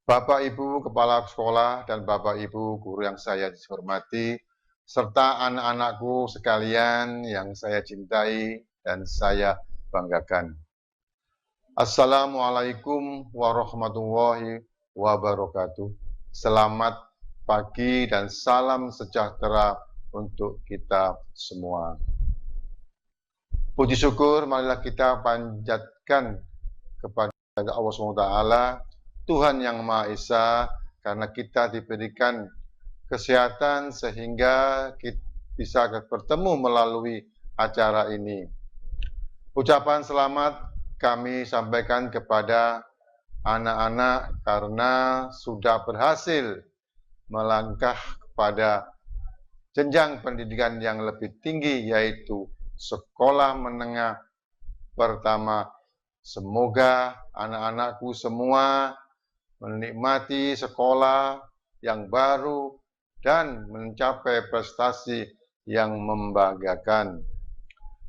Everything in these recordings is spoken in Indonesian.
Bapak Ibu Kepala Sekolah dan Bapak Ibu Guru yang saya hormati, serta anak-anakku sekalian yang saya cintai dan saya banggakan. Assalamualaikum warahmatullahi wabarakatuh. Selamat pagi dan salam sejahtera untuk kita semua. Puji syukur marilah kita panjatkan kepada Allah SWT, Tuhan yang Maha Esa, karena kita diberikan kesehatan sehingga kita bisa bertemu melalui acara ini. Ucapan selamat kami sampaikan kepada anak-anak karena sudah berhasil melangkah kepada jenjang pendidikan yang lebih tinggi, yaitu sekolah menengah pertama. Semoga anak-anakku semua menikmati sekolah yang baru dan mencapai prestasi yang membanggakan.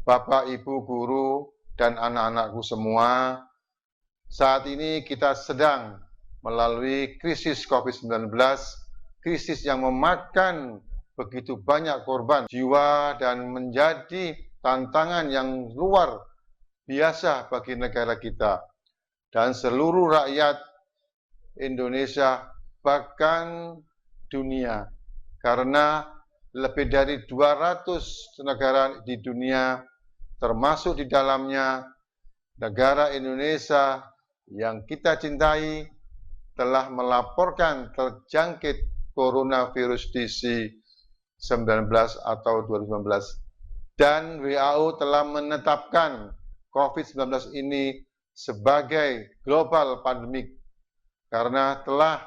Bapak, Ibu, guru, dan anak-anakku semua, saat ini kita sedang melalui krisis COVID-19, krisis yang memakan begitu banyak korban jiwa dan menjadi tantangan yang luar biasa bagi negara kita dan seluruh rakyat Indonesia, bahkan dunia, karena lebih dari 200 negara di dunia, termasuk di dalamnya negara Indonesia yang kita cintai, telah melaporkan terjangkit coronavirus DC-19 atau 2019, dan WHO telah menetapkan COVID-19 ini sebagai global pandemik karena telah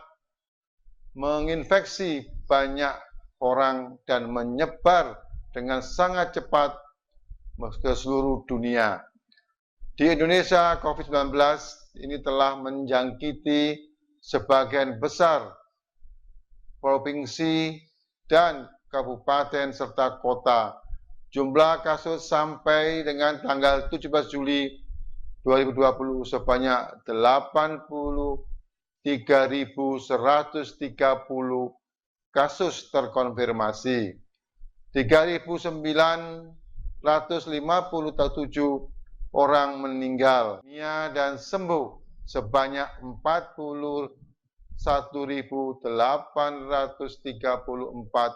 menginfeksi banyak orang dan menyebar dengan sangat cepat ke seluruh dunia. Di Indonesia, COVID-19 ini telah menjangkiti sebagian besar provinsi dan kabupaten serta kota. Jumlah kasus sampai dengan tanggal 17 Juli 2020 sebanyak 83.130 kasus terkonfirmasi. 3.957 orang meninggal dunia dan sembuh sebanyak 41.834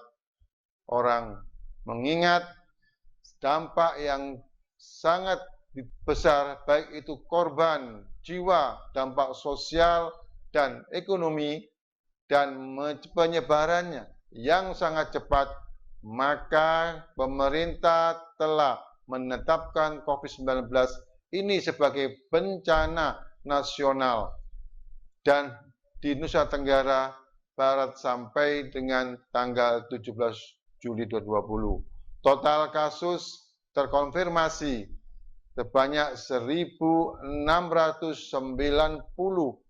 orang. Mengingat dampak yang sangat besar, baik itu korban jiwa, dampak sosial dan ekonomi, dan penyebarannya yang sangat cepat, maka pemerintah telah menetapkan COVID-19 ini sebagai bencana nasional dan di Nusa Tenggara Barat sampai dengan tanggal 17 Juli 2020. Total kasus terkonfirmasi sebanyak 1.694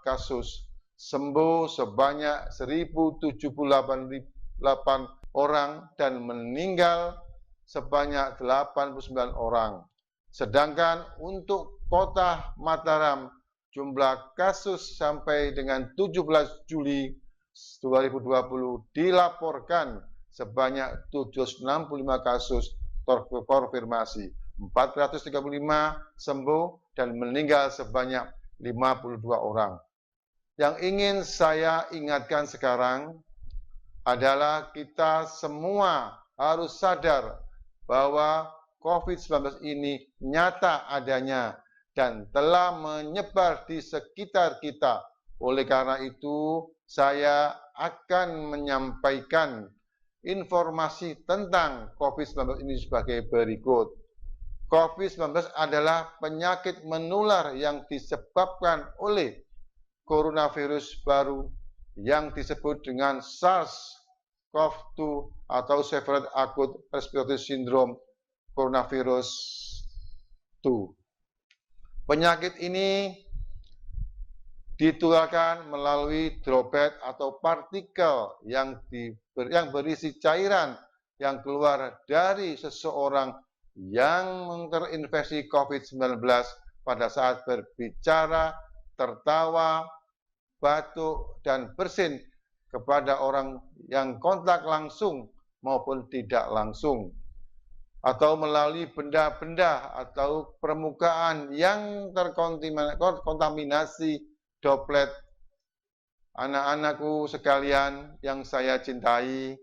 kasus, sembuh sebanyak 1.078 orang dan meninggal sebanyak 89 orang. Sedangkan untuk kota Mataram, jumlah kasus sampai dengan 17 Juli 2020 dilaporkan sebanyak 765 kasus terkonfirmasi, 435 sembuh dan meninggal sebanyak 52 orang. Yang ingin saya ingatkan sekarang adalah kita semua harus sadar bahwa COVID-19 ini nyata adanya dan telah menyebar di sekitar kita. Oleh karena itu, saya akan menyampaikan informasi tentang COVID-19 ini sebagai berikut. COVID-19 adalah penyakit menular yang disebabkan oleh coronavirus baru yang disebut dengan SARS-CoV-2 atau Severe Acute Respiratory Syndrome Coronavirus 2. Penyakit ini ditularkan melalui droplet atau partikel yang berisi cairan yang keluar dari seseorang yang terinfeksi COVID-19 pada saat berbicara, tertawa, batuk, dan bersin kepada orang yang kontak langsung maupun tidak langsung, atau melalui benda-benda atau permukaan yang terkontaminasi droplet. Anak-anakku sekalian yang saya cintai,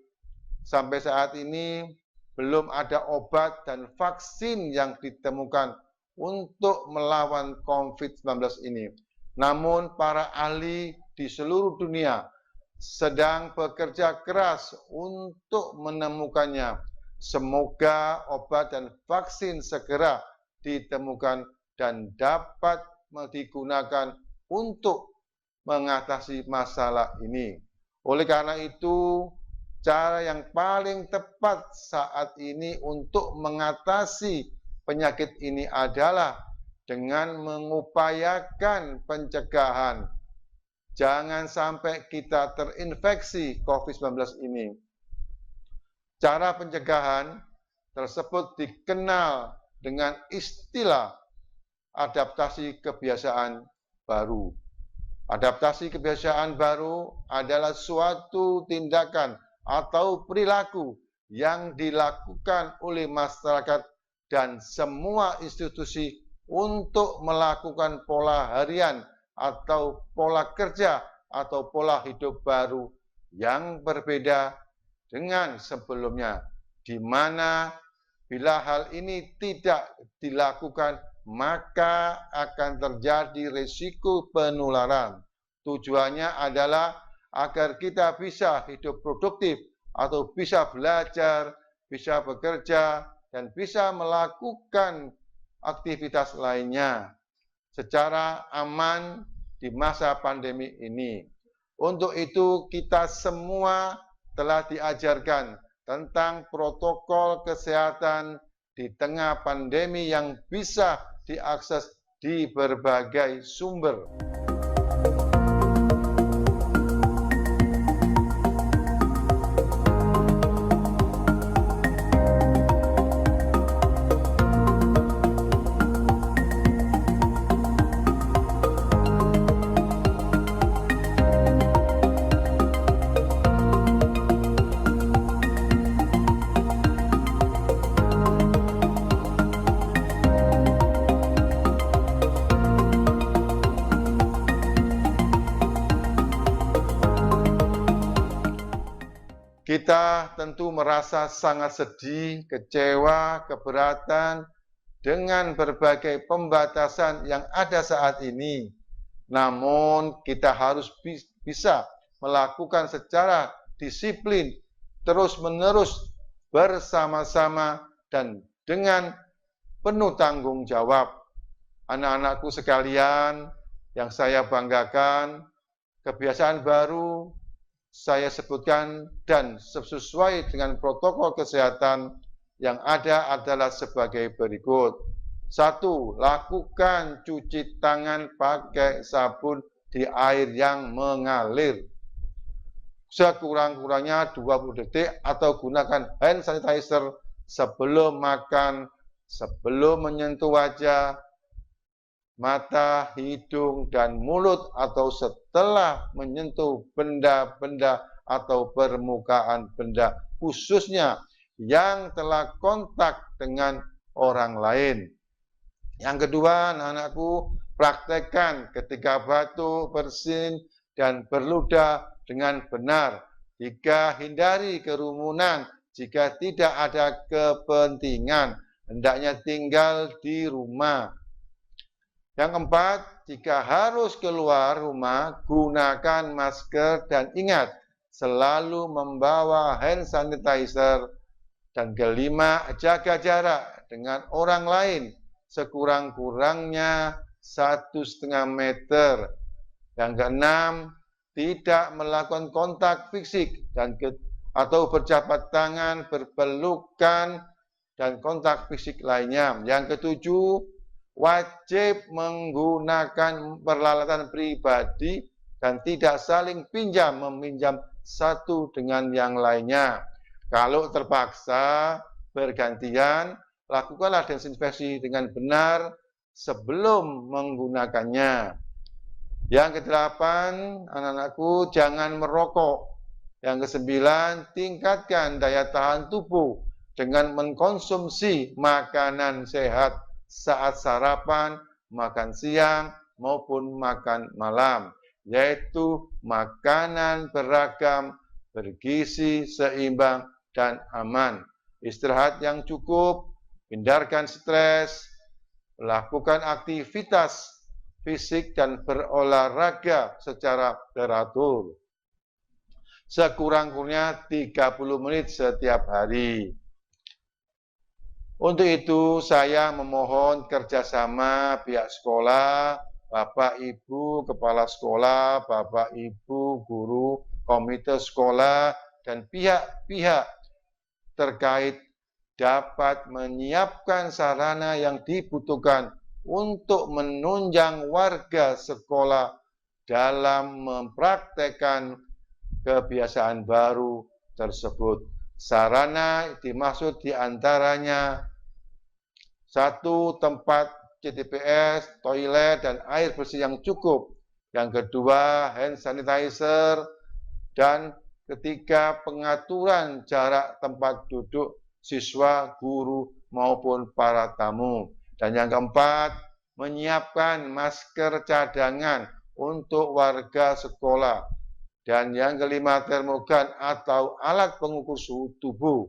sampai saat ini belum ada obat dan vaksin yang ditemukan untuk melawan COVID-19 ini. Namun para ahli di seluruh dunia sedang bekerja keras untuk menemukannya. Semoga obat dan vaksin segera ditemukan dan dapat digunakan untuk mengatasi masalah ini. Oleh karena itu, cara yang paling tepat saat ini untuk mengatasi penyakit ini adalah dengan mengupayakan pencegahan. Jangan sampai kita terinfeksi COVID-19 ini. Cara pencegahan tersebut dikenal dengan istilah adaptasi kebiasaan baru. Adaptasi kebiasaan baru adalah suatu tindakan atau perilaku yang dilakukan oleh masyarakat dan semua institusi untuk melakukan pola harian atau pola kerja atau pola hidup baru yang berbeda dengan sebelumnya, di mana bila hal ini tidak dilakukan maka akan terjadi risiko penularan. Tujuannya adalah agar kita bisa hidup produktif atau bisa belajar, bisa bekerja, dan bisa melakukan aktivitas lainnya secara aman di masa pandemi ini. Untuk itu kita semua telah diajarkan tentang protokol kesehatan di tengah pandemi yang bisa diakses di berbagai sumber. Kita tentu merasa sangat sedih, kecewa, keberatan dengan berbagai pembatasan yang ada saat ini. Namun kita harus bisa melakukan secara disiplin, terus-menerus, bersama-sama, dan dengan penuh tanggung jawab. Anak-anakku sekalian yang saya banggakan, kebiasaan baru saya sebutkan dan sesuai dengan protokol kesehatan yang ada adalah sebagai berikut. 1. Lakukan cuci tangan pakai sabun di air yang mengalir. Sekurang-kurangnya 20 detik atau gunakan hand sanitizer sebelum makan, sebelum menyentuh wajah, mata, hidung, dan mulut, atau setelah menyentuh benda-benda atau permukaan benda, khususnya yang telah kontak dengan orang lain. Yang kedua, anak-anakku, praktekkan ketika batuk, bersin, dan berludah dengan benar. Jika hindari kerumunan, jika tidak ada kepentingan, hendaknya tinggal di rumah. Yang keempat, jika harus keluar rumah, gunakan masker dan ingat, selalu membawa hand sanitizer. Dan kelima, jaga jarak dengan orang lain, sekurang-kurangnya 1,5 meter. Yang keenam, tidak melakukan kontak fisik atau berjabat tangan, berpelukan, dan kontak fisik lainnya. Yang ketujuh, wajib menggunakan peralatan pribadi dan tidak saling pinjam-meminjam satu dengan yang lainnya. Kalau terpaksa bergantian, lakukanlah desinfeksi dengan benar sebelum menggunakannya. Yang kedelapan, anak-anakku jangan merokok. Yang kesembilan, tingkatkan daya tahan tubuh dengan mengkonsumsi makanan sehat saat sarapan, makan siang, maupun makan malam, yaitu makanan beragam, bergizi, seimbang, dan aman. Istirahat yang cukup, hindarkan stres, lakukan aktivitas fisik dan berolahraga secara teratur. Sekurang-kurangnya 30 menit setiap hari. Untuk itu saya memohon kerjasama pihak sekolah, Bapak Ibu Kepala Sekolah, Bapak Ibu Guru, Komite Sekolah, dan pihak-pihak terkait dapat menyiapkan sarana yang dibutuhkan untuk menunjang warga sekolah dalam mempraktekkan kebiasaan baru tersebut. Sarana dimaksud diantaranya 1. Tempat CTPS, toilet, dan air bersih yang cukup. Yang kedua, hand sanitizer. Dan ketiga, pengaturan jarak tempat duduk siswa, guru, maupun para tamu. Dan yang keempat, menyiapkan masker cadangan untuk warga sekolah. Dan yang kelima, termogan atau alat pengukur suhu tubuh.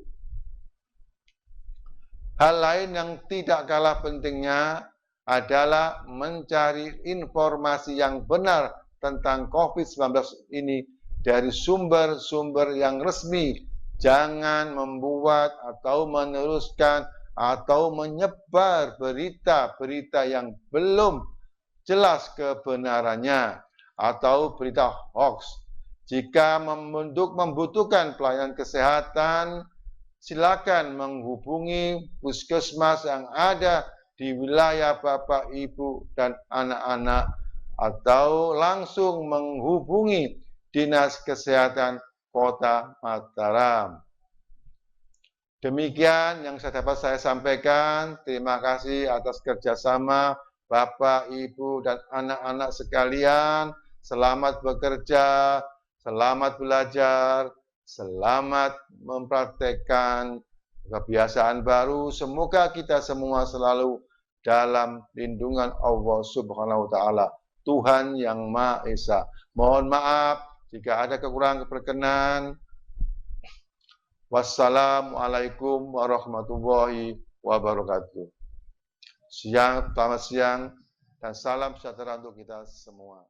Hal lain yang tidak kalah pentingnya adalah mencari informasi yang benar tentang COVID-19 ini dari sumber-sumber yang resmi. Jangan membuat atau meneruskan atau menyebar berita-berita yang belum jelas kebenarannya atau berita hoax. Jika membutuhkan pelayanan kesehatan, silakan menghubungi puskesmas yang ada di wilayah Bapak, Ibu, dan anak-anak, atau langsung menghubungi Dinas Kesehatan Kota Mataram. Demikian yang dapat saya sampaikan. Terima kasih atas kerjasama Bapak, Ibu, dan anak-anak sekalian. Selamat bekerja, selamat belajar, selamat mempraktekkan kebiasaan baru. Semoga kita semua selalu dalam lindungan Allah Subhanahu wa Ta'ala, Tuhan yang Maha Esa. Mohon maaf jika ada kekurangan berkenan. Wassalamualaikum warahmatullahi wabarakatuh. Selamat siang dan salam sejahtera untuk kita semua.